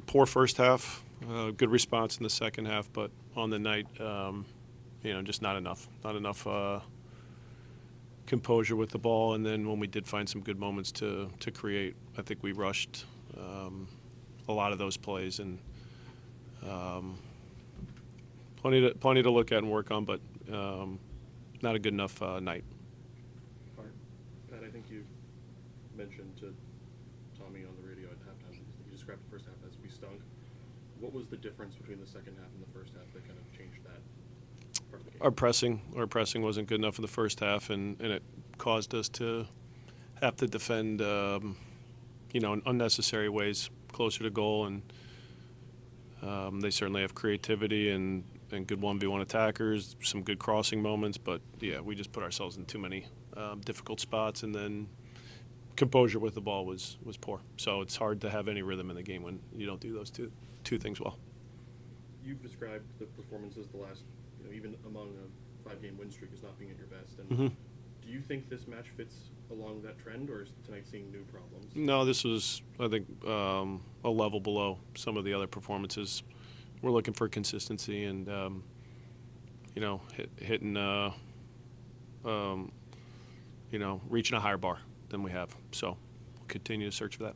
Poor first half, good response in the second half, but on the night, just not enough. Not enough composure with the ball, and then when we did find some good moments to create, I think we rushed a lot of those plays, and plenty to look at and work on, but not a good enough night. All right. Pat, I think you mentioned to Tommy on the radio at halftime, you described the first half as we stunk. What was the difference between the second half and the first half that kind of changed that part of the game? Our pressing wasn't good enough in the first half, and it caused us to have to defend, in unnecessary ways closer to goal, and they certainly have creativity and good 1v1 attackers, some good crossing moments, but yeah, we just put ourselves in too many difficult spots, and then composure with the ball was poor. So it's hard to have any rhythm in the game when you don't do those two things well. You've described the performances the last, even among a 5-game win streak as not being at your best. And do you think this match fits along that trend, or is tonight seeing new problems? No, this was, I think, a level below some of the other performances. We're looking for consistency and, hitting, reaching a higher bar than we have. So we'll continue to search for that.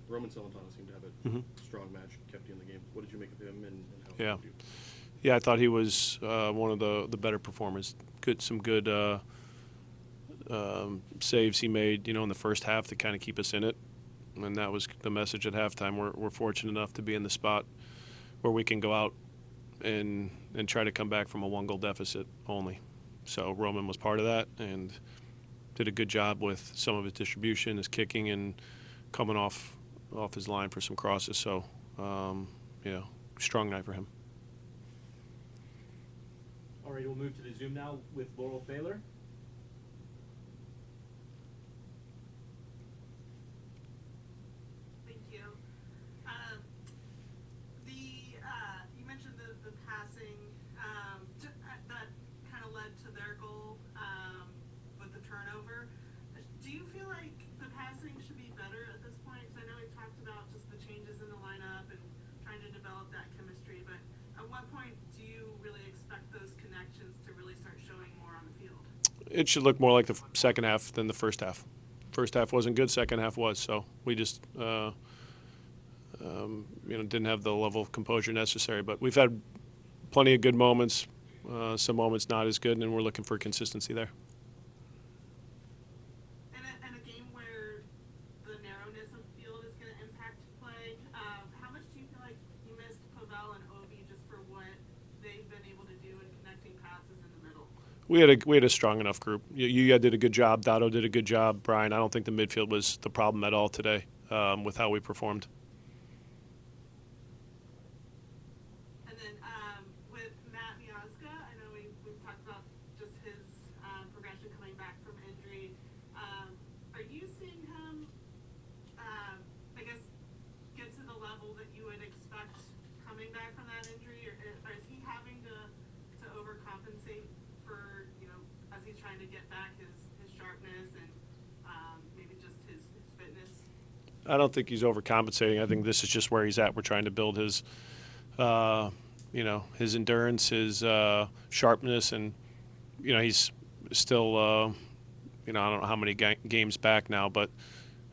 Roman Celentano seemed to have a strong match, kept you in the game. What did you make of him, and how Yeah. did you? Yeah, I thought he was one of the better performers. Some good saves he made, in the first half to kind of keep us in it, and that was the message at halftime. We're fortunate enough to be in the spot where we can go out and try to come back from a 1-goal deficit only. So Roman was part of that and did a good job with some of his distribution, his kicking, and coming off his line for some crosses. So, strong night for him. All right, we'll move to the Zoom now with Laurel Thaler. Thank you. You mentioned the passing that kind of led to their goal with the turnover. Do you feel like the passing should be better at this point? Because I know we talked about just the changes in the lineup and trying to develop that chemistry, but at what point do you really expect those connections to really start showing more on the field? It should look more like the second half than the first half. First half wasn't good, second half was. So we just, didn't have the level of composure necessary. But we've had plenty of good moments, some moments not as good, and we're looking for consistency there. And a game where the narrowness of the field is going to impact play, how much do you feel like you missed Pavel and Obi just for what they've been able to do in connecting passes in the middle? We had a strong enough group. You did a good job. Dotto did a good job. Brian, I don't think the midfield was the problem at all today with how we performed. And then with Matt Miazga, I know we've talked about just his progression coming back from injury. Are you seeing him, get to the level that you would expect coming back from that injury, or is he having to overcompensate for, as he's trying to get back his sharpness and maybe just his fitness? I don't think he's overcompensating. I think this is just where he's at. We're trying to build his, his endurance, his sharpness, and he's still, I don't know how many games back now, but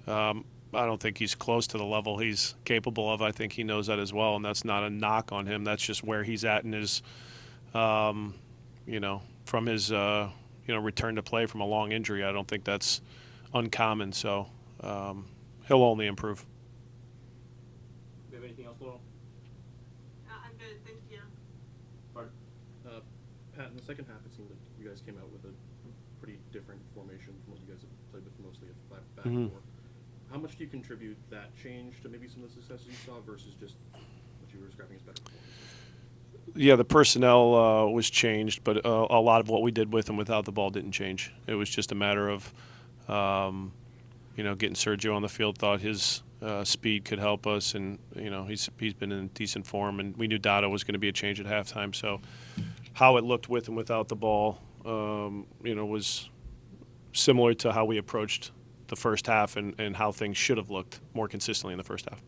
I don't think he's close to the level he's capable of. I think he knows that as well, and that's not a knock on him. That's just where he's at in his, from his, return to play from a long injury. I don't think that's uncommon. So he'll only improve. Do you have anything else, Laurel? I'm good, thank you. Pardon? Pat, in the second half, it seemed that you guys came out with a pretty different formation from what you guys have played with, mostly a 5-back four. How much do you contribute that change to maybe some of the successes you saw versus just what you were describing as better performances? Yeah, the personnel was changed, but a lot of what we did with and without the ball didn't change. It was just a matter of, getting Sergio on the field. Thought his speed could help us, and he's been in decent form. And we knew Dotto was going to be a change at halftime. So how it looked with and without the ball, was similar to how we approached the first half and how things should have looked more consistently in the first half.